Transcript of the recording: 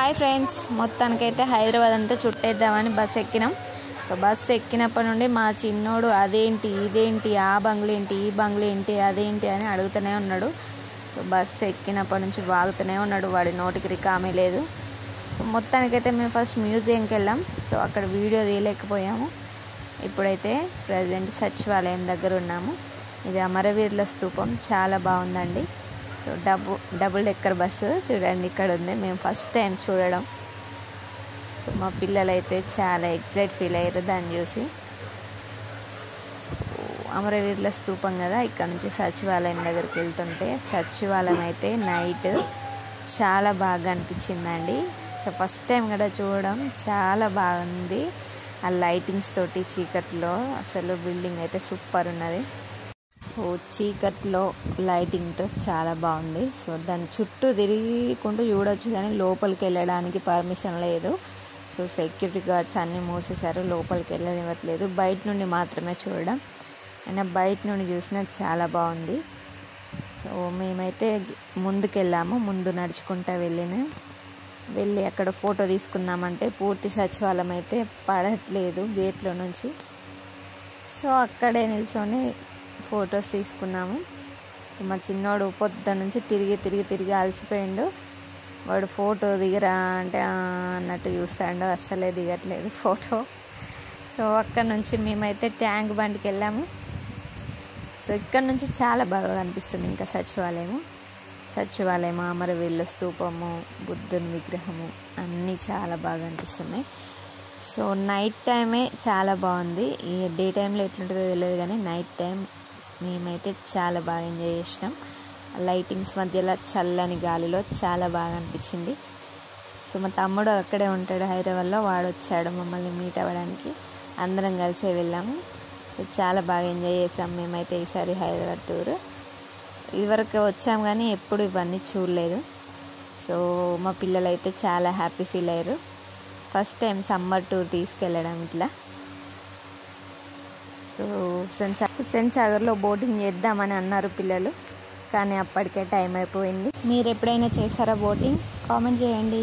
Hi friends, మొత్తానికైతే హైదరాబాద్ అంతా చుట్టేద్దామని bus ఎక్కినాం. Bus ఎక్కినప్పటి నుండి మా చిన్నోడు అదేంటి ఇదేంటి, ఆ బంగ్లు ఏంటి ఈ బంగ్లు ఏంటి అదేంటి అని అడుగుతూనే ఉన్నాడు. బస్ ఎక్కినప్పటి నుంచి వాగుతూనే ఉన్నాడు, వాడి నోటికి రికామే లేదు. మొత్తానికైతే మేము ఫస్ట్ మ్యూజియంకి వెళ్ళాం. సో అక్కడ వీడియో తీయలేకపోయాము. ఇప్పుడైతే ప్రజెంట్ సచివాలయం దగ్గర ఉన్నాము. ఇది అమరవీరుల స్తూపం, చాలా బాగుందండి. సో డబుల్ డెక్కర్ బస్సు చూడండి ఇక్కడ ఉంది. మేము ఫస్ట్ టైం చూడడం. సో మా పిల్లలు అయితే చాలా ఎగ్జైట్ ఫీల్ అయ్యారు దాన్ని చూసి. అమరవీరుల స్తూపం కదా, ఇక్కడ నుంచి సచివాలయం దగ్గరికి వెళ్తుంటే సచివాలయం అయితే నైట్ చాలా బాగా అనిపించిందండి. సో ఫస్ట్ టైం కూడా చూడడం చాలా బాగుంది. ఆ లైటింగ్స్ తోటి చీకట్లో అసలు బిల్డింగ్ అయితే సూపర్ ఉన్నది. చీకట్లో లైటింగ్తో చాలా బాగుంది. సో దాని చుట్టూ తిరుగుకుంటూ చూడొచ్చు, కానీ లోపలికి వెళ్ళడానికి పర్మిషన్ లేదు. సో సెక్యూరిటీ గార్డ్స్ అన్నీ మూసేశారు, లోపలికి వెళ్ళనివ్వట్లేదు. బయట నుండి మాత్రమే చూడడం. అయినా బయట నుండి చూసినా చాలా బాగుంది. సో మేమైతే ముందుకెళ్ళాము. ముందు నడుచుకుంటూ వెళ్ళి అక్కడ ఫోటో తీసుకున్నామంటే పూర్తి సచివాలయం అయితే పడట్లేదు గేట్లో నుంచి. సో అక్కడే నిల్చొని ఫొటోస్ తీసుకున్నాము. మా చిన్నోడు పొద్దు నుంచి తిరిగి అలసిపోయిండు. వాడు ఫోటో దిగరా అంటే అన్నట్టు చూస్తాడు, అస్సలే దిగట్లేదు ఫోటో. సో అక్కడ నుంచి మేమైతే ట్యాంక్ బండ్కి వెళ్ళాము. సో ఇక్కడ నుంచి చాలా బాగా కనిపిస్తుంది ఇంకా సచివాలయం, అమరవీరుల స్తూపము, బుద్ధుని విగ్రహము అన్నీ చాలా బాగా అనిపిస్తున్నాయి. సో నైట్ టైమే చాలా బాగుంది. ఈ డే టైంలో ఎట్లుంటుందో తెలియదు, కానీ నైట్ టైం మేమైతే చాలా బాగా ఎంజాయ్ చేసినాం. లైటింగ్స్ మధ్యలో చల్లని గాలిలో చాలా బాగా అనిపించింది. సో మా తమ్ముడు అక్కడే ఉంటాడు హైదరాబాద్లో, వాడు వచ్చాడు మమ్మల్ని మీట్ అవ్వడానికి. అందరం కలిసే వెళ్ళాము. చాలా బాగా ఎంజాయ్ చేసాం మేమైతే ఈసారి హైదరాబాద్ టూర్. ఇదివరకు వచ్చాము కానీ ఎప్పుడు ఇవన్నీ చూడలేదు. సో మా పిల్లలు అయితే చాలా హ్యాపీ ఫీల్ అయ్యారు. ఫస్ట్ టైం సమ్మర్ టూర్ తీసుకెళ్ళడం ఇట్లా. సో హుస్సేన్ సాగర్లో బోటింగ్ చేద్దామని అన్నారు పిల్లలు, కానీ అప్పటికే టైం అయిపోయింది. మీరు ఎప్పుడైనా చేశారా బోటింగ్? కామెంట్ చేయండి.